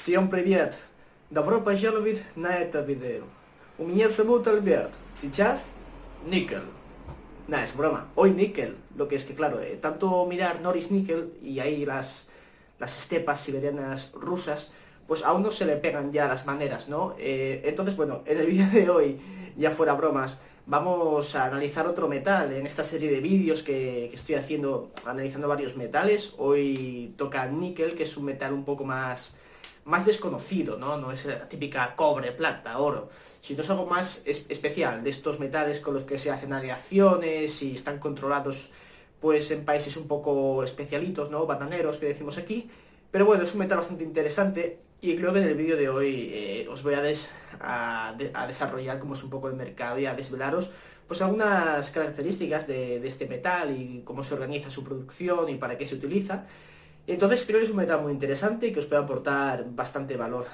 Всем привет! Добро пожаловать на это видео. У меня зовут Альберт. Сейчас Níquel. Nada, es broma. Hoy Níquel. Lo que es que, claro, tanto mirar Noris Níquel y ahí las estepas siberianas rusas, pues a uno se le pegan ya las maneras, ¿no? Entonces, bueno, en el vídeo de hoy, ya fuera bromas, vamos a analizar otro metal en esta serie de vídeos que estoy haciendo, analizando varios metales. Hoy toca níquel, que es un metal un poco más desconocido, ¿no? No es la típica cobre, plata, oro, sino es algo más especial, de estos metales con los que se hacen aleaciones y están controlados pues en países un poco especialitos, ¿no? Bananeros que decimos aquí. Pero bueno, es un metal bastante interesante y creo que en el vídeo de hoy os voy a desarrollar cómo es un poco el mercado y a desvelaros pues algunas características de este metal y cómo se organiza su producción y para qué se utiliza. Entonces creo que es un metal muy interesante y que os puede aportar bastante valor.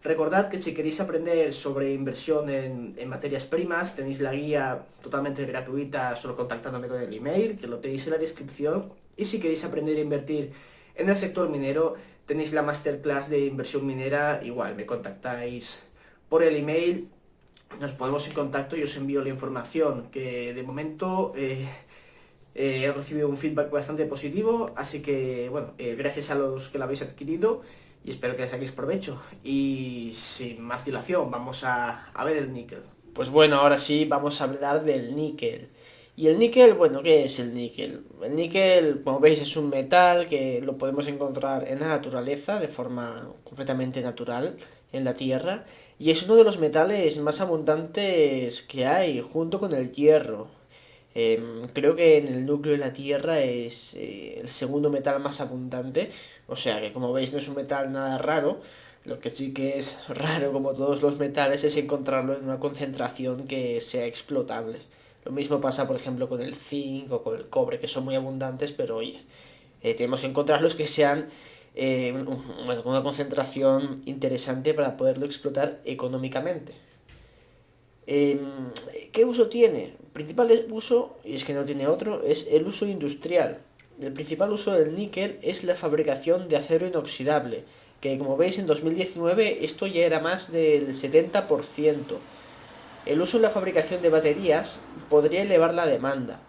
Recordad que si queréis aprender sobre inversión en materias primas, tenéis la guía totalmente gratuita solo contactándome con el email, que lo tenéis en la descripción. Y si queréis aprender a invertir en el sector minero, tenéis la masterclass de inversión minera, igual, me contactáis por el email, nos ponemos en contacto y os envío la información, que de momento he recibido un feedback bastante positivo, así que bueno, gracias a los que lo habéis adquirido y espero que le saquéis provecho. Y sin más dilación, vamos a ver el níquel. Pues bueno, ahora sí vamos a hablar del níquel. Y el níquel, bueno, ¿qué es el níquel? El níquel, como veis, es un metal que lo podemos encontrar en la naturaleza de forma completamente natural en la Tierra y es uno de los metales más abundantes que hay, junto con el hierro. Creo que en el núcleo de la Tierra es el segundo metal más abundante, o sea que como veis no es un metal nada raro. Lo que sí que es raro, como todos los metales, es encontrarlo en una concentración que sea explotable. Lo mismo pasa, por ejemplo, con el zinc o con el cobre, que son muy abundantes, pero oye, tenemos que encontrarlos que sean bueno, con una concentración interesante para poderlo explotar económicamente. Eh, ¿Qué uso tiene? El principal uso, y es que no tiene otro, es el uso industrial. El principal uso del níquel es la fabricación de acero inoxidable, que como veis en 2019 esto ya era más del 70%. El uso en la fabricación de baterías podría elevar la demanda.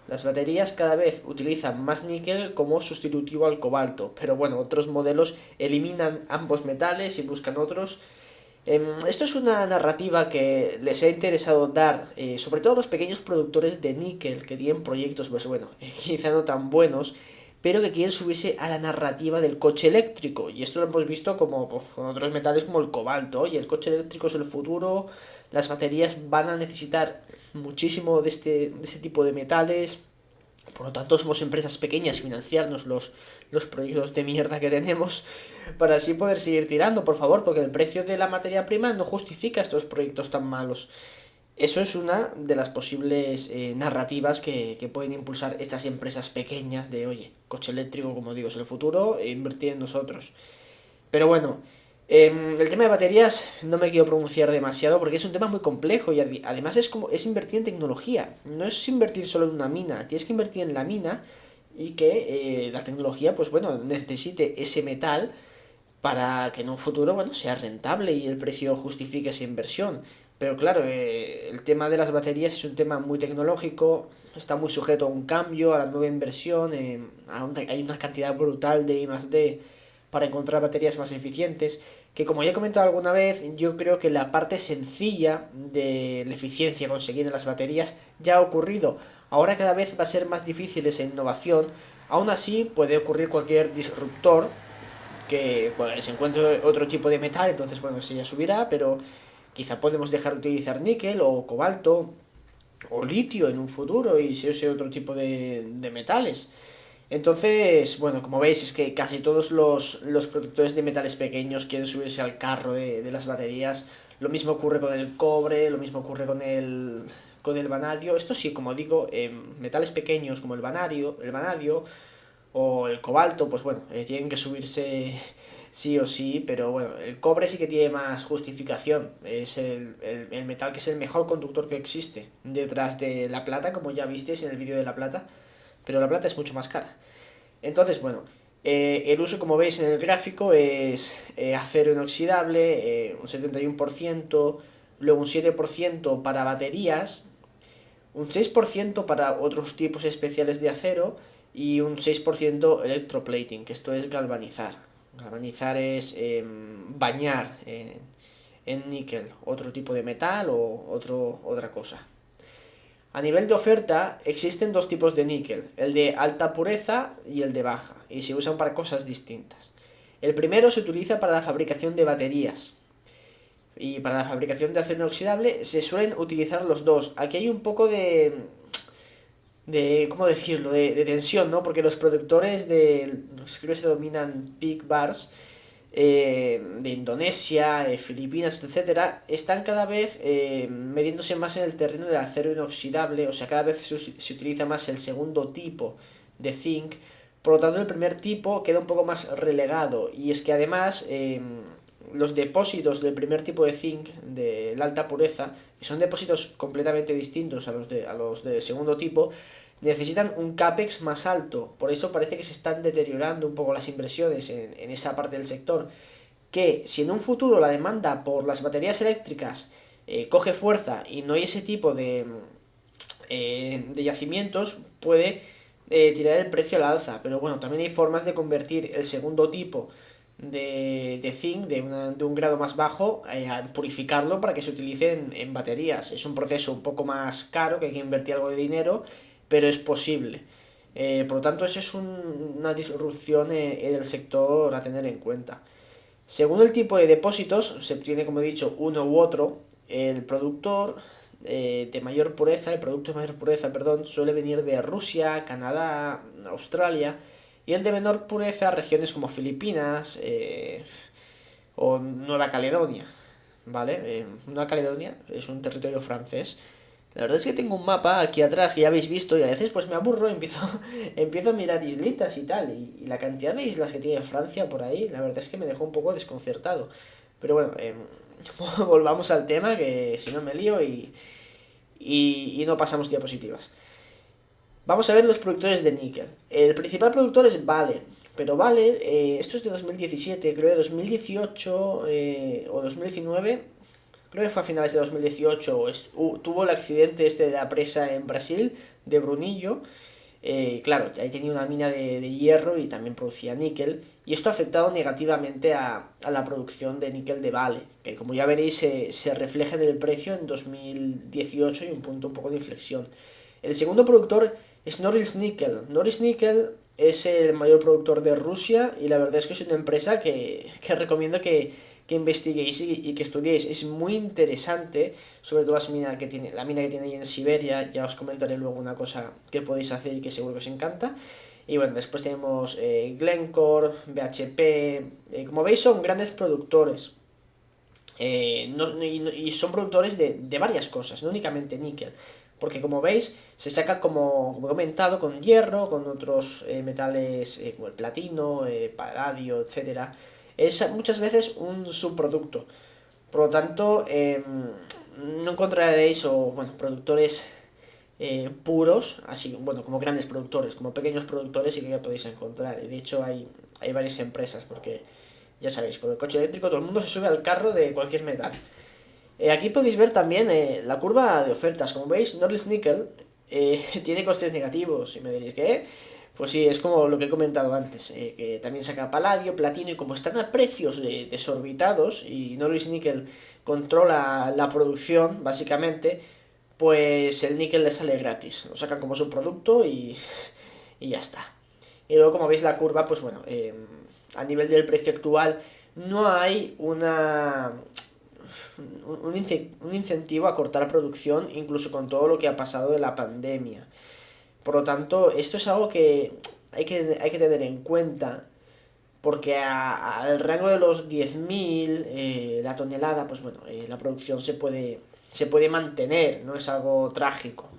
Las baterías cada vez utilizan más níquel como sustitutivo al cobalto, pero bueno, otros modelos eliminan ambos metales y buscan otros. Esto es una narrativa que les ha interesado dar, sobre todo a los pequeños productores de níquel que tienen proyectos, pues bueno, quizá no tan buenos, pero que quieren subirse a la narrativa del coche eléctrico. Y esto lo hemos visto como pues, con otros metales como el cobalto. Y el coche eléctrico es el futuro, las baterías van a necesitar muchísimo de este tipo de metales. Por lo tanto, somos empresas pequeñas, financiarnos los proyectos de mierda que tenemos para así poder seguir tirando, por favor, porque el precio de la materia prima no justifica estos proyectos tan malos. Eso es una de las posibles narrativas que pueden impulsar estas empresas pequeñas de, oye, coche eléctrico, como digo, es el futuro, e invertir en nosotros. Pero bueno, el tema de baterías no me quiero pronunciar demasiado porque es un tema muy complejo y además es invertir en tecnología. No es invertir solo en una mina, tienes que invertir en la mina y que la tecnología, pues bueno, necesite ese metal para que en un futuro, bueno, sea rentable y el precio justifique esa inversión. Pero claro, el tema de las baterías es un tema muy tecnológico, está muy sujeto a un cambio, a la nueva inversión, hay una cantidad brutal de I+D para encontrar baterías más eficientes, que como ya he comentado alguna vez, yo creo que la parte sencilla de la eficiencia conseguida en las baterías ya ha ocurrido. Ahora cada vez va a ser más difícil esa innovación, aún así puede ocurrir cualquier disruptor que bueno, se encuentre otro tipo de metal, entonces bueno, se ya subirá, pero quizá podemos dejar de utilizar níquel o cobalto o litio en un futuro y se use otro tipo de metales. Entonces, bueno, como veis es que casi todos los productores de metales pequeños quieren subirse al carro de las baterías. Lo mismo ocurre con el cobre, lo mismo ocurre con el vanadio. Esto sí, como digo, metales pequeños como el vanadio o el cobalto, pues bueno, tienen que subirse sí o sí, pero bueno, el cobre sí que tiene más justificación, es el metal que es el mejor conductor que existe, detrás de la plata, como ya visteis en el vídeo de la plata, pero la plata es mucho más cara. Entonces, bueno, El uso, como veis en el gráfico, es acero inoxidable, un 71%, luego un 7% para baterías, un 6% para otros tipos especiales de acero y un 6% electroplating, que esto es galvanizar. Galvanizar es bañar en níquel, otro tipo de metal o otra cosa. A nivel de oferta existen dos tipos de níquel, el de alta pureza y el de baja, y se usan para cosas distintas. El primero se utiliza para la fabricación de baterías, y para la fabricación de acero inoxidable se suelen utilizar los dos. Aquí hay un poco ¿cómo decirlo?, de tensión, ¿no? Porque los productores creo que se dominan Peak Bars, de Indonesia, Filipinas, etcétera, están cada vez metiéndose más en el terreno del acero inoxidable, o sea, cada vez se utiliza más el segundo tipo de zinc, por lo tanto el primer tipo queda un poco más relegado, y es que además los depósitos del primer tipo de zinc, de la alta pureza, que son depósitos completamente distintos a los de segundo tipo, necesitan un CAPEX más alto. Por eso parece que se están deteriorando un poco las inversiones en esa parte del sector, que si en un futuro la demanda por las baterías eléctricas coge fuerza y no hay ese tipo de yacimientos, puede tirar el precio al alza. Pero bueno, también hay formas de convertir el segundo tipo de zinc de un grado más bajo, a purificarlo para que se utilice en baterías. Es un proceso un poco más caro, que hay que invertir algo de dinero, pero es posible. Por lo tanto, eso es una disrupción en el sector a tener en cuenta. Según el tipo de depósitos, se obtiene, como he dicho, uno u otro. El productor de mayor pureza, el producto de mayor pureza, perdón, suele venir de Rusia, Canadá, Australia, y el de menor pureza, regiones como Filipinas o Nueva Caledonia, ¿vale? Nueva Caledonia es un territorio francés. La verdad es que tengo un mapa aquí atrás que ya habéis visto, y a veces pues me aburro y empiezo a mirar islitas y tal, y la cantidad de islas que tiene Francia por ahí, la verdad es que me dejó un poco desconcertado. Pero bueno, volvamos al tema, que si no me lío y no pasamos diapositivas. Vamos a ver los productores de níquel. El principal productor es Vale, pero Vale, esto es de 2017, creo de 2018 o 2019, creo que fue a finales de 2018, tuvo el accidente de la presa en Brasil, de Brunillo. Claro, ahí tenía una mina de hierro y también producía níquel, y esto ha afectado negativamente a la producción de níquel de Vale, que como ya veréis se refleja en el precio en 2018 y un punto un poco de inflexión. El segundo productor es Norilsk Nickel. Norilsk Nickel es el mayor productor de Rusia, y la verdad es que es una empresa que recomiendo que investiguéis y que estudiéis. Es muy interesante, sobre todo la mina que tiene ahí en Siberia. Ya os comentaré luego una cosa que podéis hacer y que seguro que os encanta. Y bueno, después tenemos Glencore, BHP, como veis son grandes productores. Y son productores de varias cosas, no únicamente níquel. Porque como veis, se saca, como he comentado, con hierro, con otros metales como el platino, paladio, etcétera. Es muchas veces un subproducto. Por lo tanto, no encontraréis productores puros, así como grandes productores, como pequeños productores sí que podéis encontrar. De hecho, hay varias empresas, porque ya sabéis, con el coche eléctrico todo el mundo se sube al carro de cualquier metal. Aquí podéis ver también la curva de ofertas. Como veis, Norilsk Nickel tiene costes negativos. Y me diréis, ¿qué? Pues sí, es como lo que he comentado antes, que también saca paladio, platino, y como están a precios desorbitados y Norilsk Nickel controla la producción, básicamente, pues el níquel le sale gratis. Lo sacan como subproducto y ya está. Y luego, como veis la curva, pues bueno, a nivel del precio actual no hay un incentivo a cortar la producción, incluso con todo lo que ha pasado de la pandemia. Por lo tanto, esto es algo que hay que tener en cuenta, porque al rango de los 10.000 la tonelada, pues bueno, la producción se puede mantener, no es algo trágico.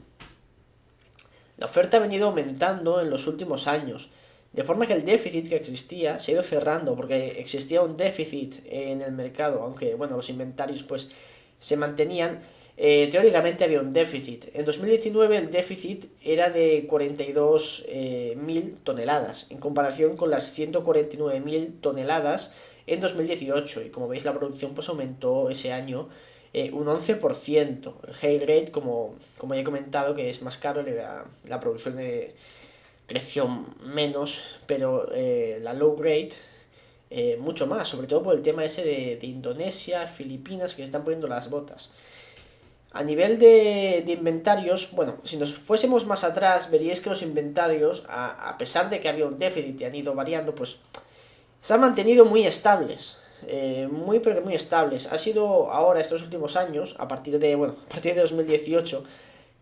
La oferta ha venido aumentando en los últimos años, de forma que el déficit que existía se ha ido cerrando, porque existía un déficit en el mercado, aunque bueno, los inventarios pues se mantenían. teóricamente había un déficit. En 2019 el déficit era de 42.000 toneladas, en comparación con las 149.000 toneladas en 2018. Y como veis, la producción pues aumentó ese año un 11%. El high grade, como ya he comentado, que es más caro, la producción creció menos, pero la low grade mucho más, sobre todo por el tema ese de Indonesia, Filipinas, que están poniendo las botas. A nivel de inventarios, bueno, si nos fuésemos más atrás, veríais que los inventarios, a pesar de que había un déficit y han ido variando, pues se han mantenido muy estables. Muy pero que muy estables. Ha sido ahora, estos últimos años, a partir de 2018,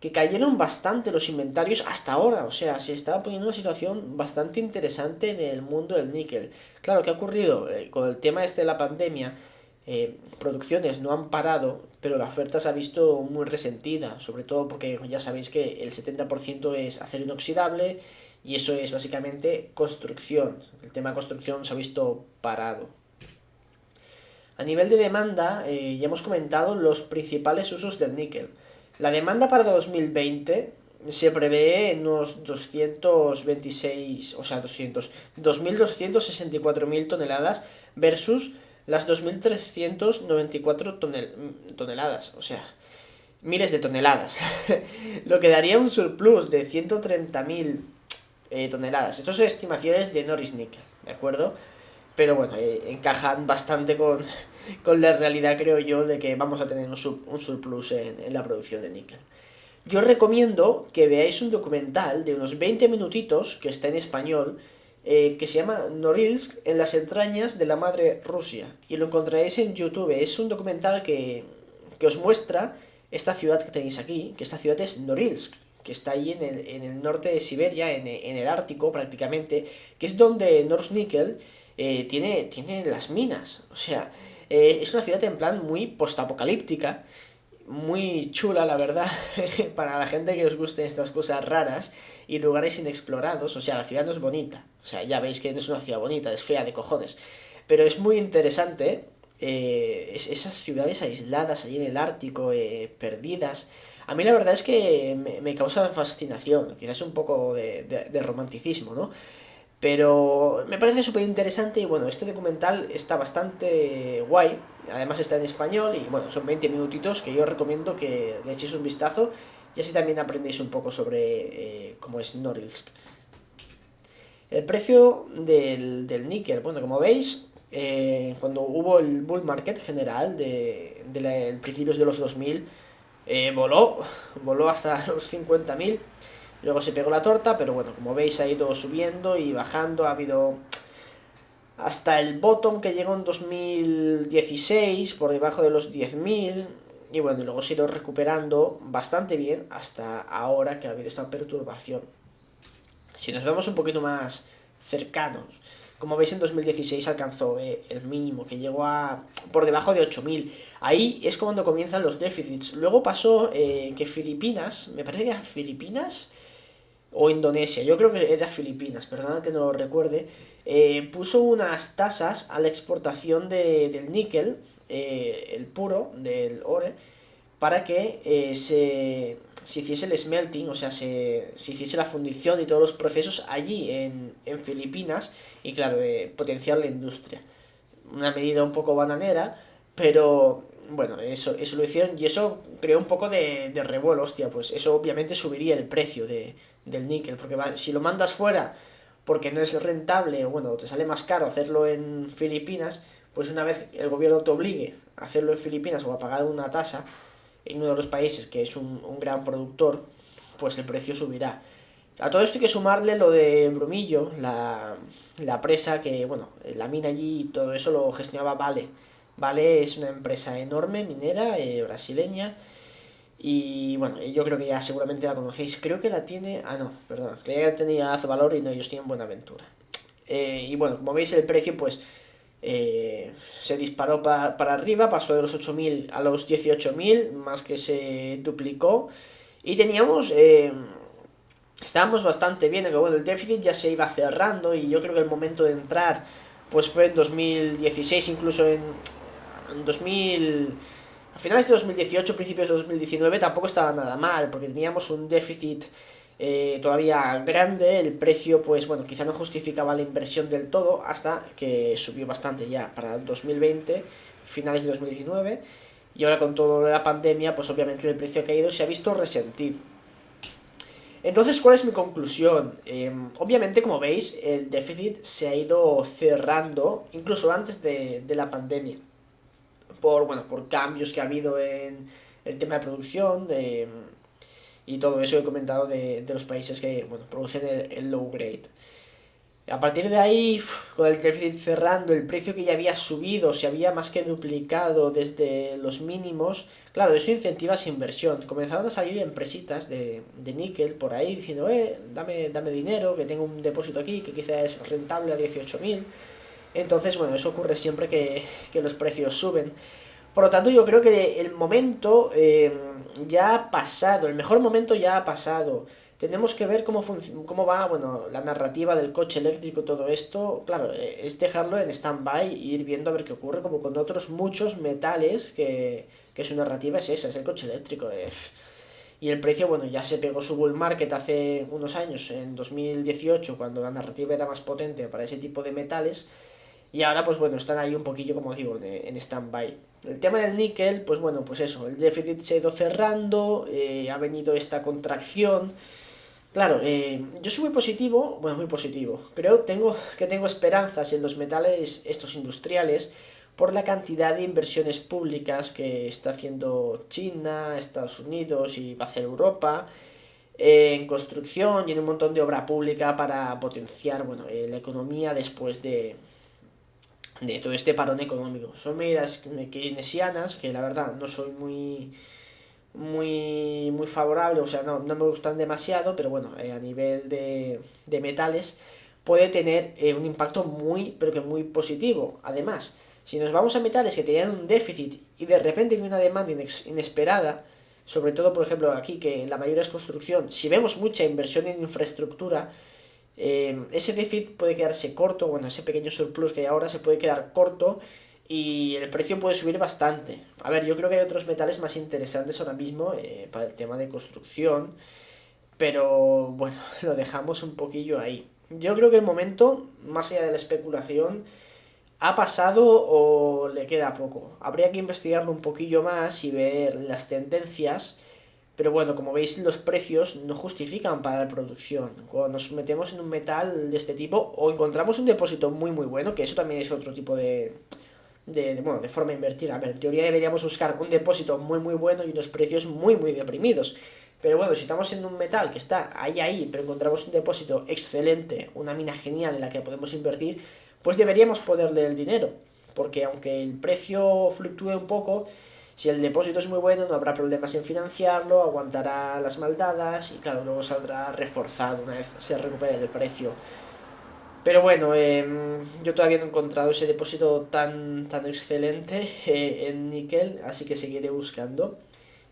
que cayeron bastante los inventarios hasta ahora. O sea, se estaba poniendo una situación bastante interesante en el mundo del níquel. Claro, ¿qué ha ocurrido? Con el tema este de la pandemia, producciones no han parado, pero la oferta se ha visto muy resentida, sobre todo porque ya sabéis que el 70% es acero inoxidable y eso es básicamente construcción. El tema construcción se ha visto parado. A nivel de demanda, ya hemos comentado los principales usos del níquel. La demanda para 2020 se prevé en unos 2.264.000 toneladas versus las 2.394 toneladas, o sea, miles de toneladas, lo que daría un surplus de 130.000 toneladas. Estas son estimaciones de Norilsk Nickel, ¿de acuerdo? Pero bueno, encajan bastante con la realidad, creo yo, de que vamos a tener un surplus en la producción de níquel. Yo os recomiendo que veáis un documental de unos 20 minutitos, que está en español, que se llama Norilsk en las entrañas de la madre Rusia. Y lo encontraréis en YouTube. Es un documental que os muestra esta ciudad que tenéis aquí, que esta ciudad es Norilsk, que está ahí en el norte de Siberia, en el Ártico prácticamente, que es donde Norilsk Nickel tiene las minas. O sea, es una ciudad en plan muy postapocalíptica, muy chula, la verdad, para la gente que os gusten estas cosas raras y lugares inexplorados. O sea, la ciudad no es bonita, o sea, ya veis que no es una ciudad bonita, es fea de cojones, pero es muy interesante. Esas ciudades aisladas ahí en el Ártico, perdidas, a mí la verdad es que me causa fascinación, quizás un poco de romanticismo, ¿no? Pero me parece súper interesante y bueno, este documental está bastante guay. Además está en español y bueno, son 20 minutitos que yo os recomiendo que le echéis un vistazo y así también aprendéis un poco sobre cómo es Norilsk. El precio del níquel, bueno, como veis, cuando hubo el bull market general de principios de los 2000, voló hasta los 50.000. Luego se pegó la torta, pero bueno, como veis ha ido subiendo y bajando. Ha habido hasta el bottom que llegó en 2016, por debajo de los 10.000. Y bueno, luego se ha ido recuperando bastante bien hasta ahora que ha habido esta perturbación. Si nos vemos un poquito más cercanos, como veis en 2016 alcanzó el mínimo, que llegó a por debajo de 8.000. Ahí es cuando comienzan los déficits. Luego pasó que Filipinas, me parece que era Filipinas o Indonesia, yo creo que era Filipinas, perdón que no lo recuerde, puso unas tasas a la exportación del níquel, el puro, del ore, para que se hiciese el smelting, o sea, se hiciese la fundición y todos los procesos allí en Filipinas y claro, potenciar la industria. Una medida un poco bananera, pero bueno, eso lo hicieron y eso creó un poco de revuelo. Hostia, pues eso obviamente subiría el precio del níquel, porque si lo mandas fuera porque no es rentable, o bueno, te sale más caro hacerlo en Filipinas, pues una vez el gobierno te obligue a hacerlo en Filipinas o a pagar una tasa en uno de los países que es un gran productor, pues el precio subirá. A todo esto hay que sumarle lo de Brumillo, la presa que, bueno, la mina allí y todo eso lo gestionaba Vale. Vale es una empresa enorme, minera, brasileña. Y bueno, yo creo que ya seguramente la conocéis. Creo que la tiene... Ah, no, perdón. Creía que tenía Azovalor y no, ellos tienen Buenaventura. Y bueno, como veis el precio pues se disparó para arriba, pasó de los 8.000 a los 18.000, más que se duplicó. Y teníamos... estábamos bastante bien, que bueno, el déficit ya se iba cerrando y yo creo que el momento de entrar pues fue en 2016, incluso en 2000... a finales de 2018, principios de 2019 tampoco estaba nada mal, porque teníamos un déficit todavía grande, el precio pues bueno, quizá no justificaba la inversión del todo, hasta que subió bastante ya para 2020, finales de 2019, y ahora con toda la pandemia pues obviamente el precio ha caído y se ha visto resentido. Entonces, ¿cuál es mi conclusión? Obviamente, como veis, el déficit se ha ido cerrando incluso antes de la pandemia, por cambios que ha habido en el tema de producción, y todo eso que he comentado de los países que bueno, producen el low grade. A partir de ahí, con el déficit cerrando, el precio que ya había subido se había más que duplicado desde los mínimos. Claro, eso incentiva esa inversión. Comenzaron a salir empresitas de níquel por ahí diciendo, dame dinero, que tengo un depósito aquí que quizás es rentable a 18.000. Entonces, bueno, eso ocurre siempre que los precios suben. Por lo tanto, yo creo que el momento ya ha pasado, el mejor momento ya ha pasado. Tenemos que ver cómo va, bueno, la narrativa del coche eléctrico, todo esto. Claro, es dejarlo en stand-by e ir viendo a ver qué ocurre, como con otros muchos metales que su narrativa es esa, es el coche eléctrico. Y el precio, bueno, ya se pegó su bull market hace unos años, en 2018, cuando la narrativa era más potente para ese tipo de metales. Y ahora, pues bueno, están ahí un poquillo, como digo, en stand-by. El tema del níquel, pues bueno, pues eso, el déficit se ha ido cerrando, ha venido esta contracción. Claro, yo soy muy positivo, bueno, muy positivo. Tengo esperanzas en los metales estos industriales por la cantidad de inversiones públicas que está haciendo China, Estados Unidos y va a hacer Europa en construcción y en un montón de obra pública para potenciar, bueno, la economía después de todo este parón económico. Son medidas keynesianas que la verdad no soy muy favorable, o sea, no me gustan demasiado, pero bueno, a nivel de metales puede tener un impacto pero que muy positivo. Además, si nos vamos a metales que tenían un déficit y de repente viene una demanda inesperada, sobre todo, por ejemplo, aquí que la mayoría es construcción, si vemos mucha inversión en infraestructura, ese déficit puede quedarse corto, bueno, ese pequeño surplus que hay ahora se puede quedar corto y el precio puede subir bastante. A ver, yo creo que hay otros metales más interesantes ahora mismo para el tema de construcción, pero bueno, lo dejamos un poquillo ahí. Yo creo que el momento, más allá de la especulación, ha pasado o le queda poco. Habría que investigarlo un poquillo más y ver las tendencias. Pero bueno, como veis, los precios no justifican para la producción. Cuando nos metemos en un metal de este tipo, o encontramos un depósito muy bueno, que eso también es otro tipo de forma de invertir. A ver, en teoría deberíamos buscar un depósito muy bueno y unos precios muy deprimidos. Pero bueno, si estamos en un metal que está ahí, pero encontramos un depósito excelente, una mina genial en la que podemos invertir, pues deberíamos ponerle el dinero. Porque aunque el precio fluctúe un poco, si el depósito es muy bueno, no habrá problemas en financiarlo, aguantará las maldadas y claro, luego saldrá reforzado una vez se recupere el precio. Pero bueno, yo todavía no he encontrado ese depósito tan excelente en níquel, así que seguiré buscando.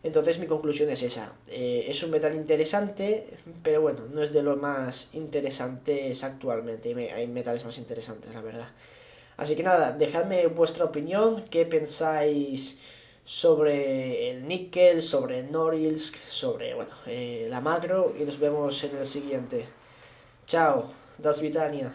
Entonces mi conclusión es esa. Es un metal interesante, pero bueno, no es de los más interesantes actualmente. Hay metales más interesantes, la verdad. Así que nada, dejadme vuestra opinión, qué pensáis sobre el níquel, sobre Norilsk, sobre bueno, la macro y nos vemos en el siguiente. Chao, das Vitania.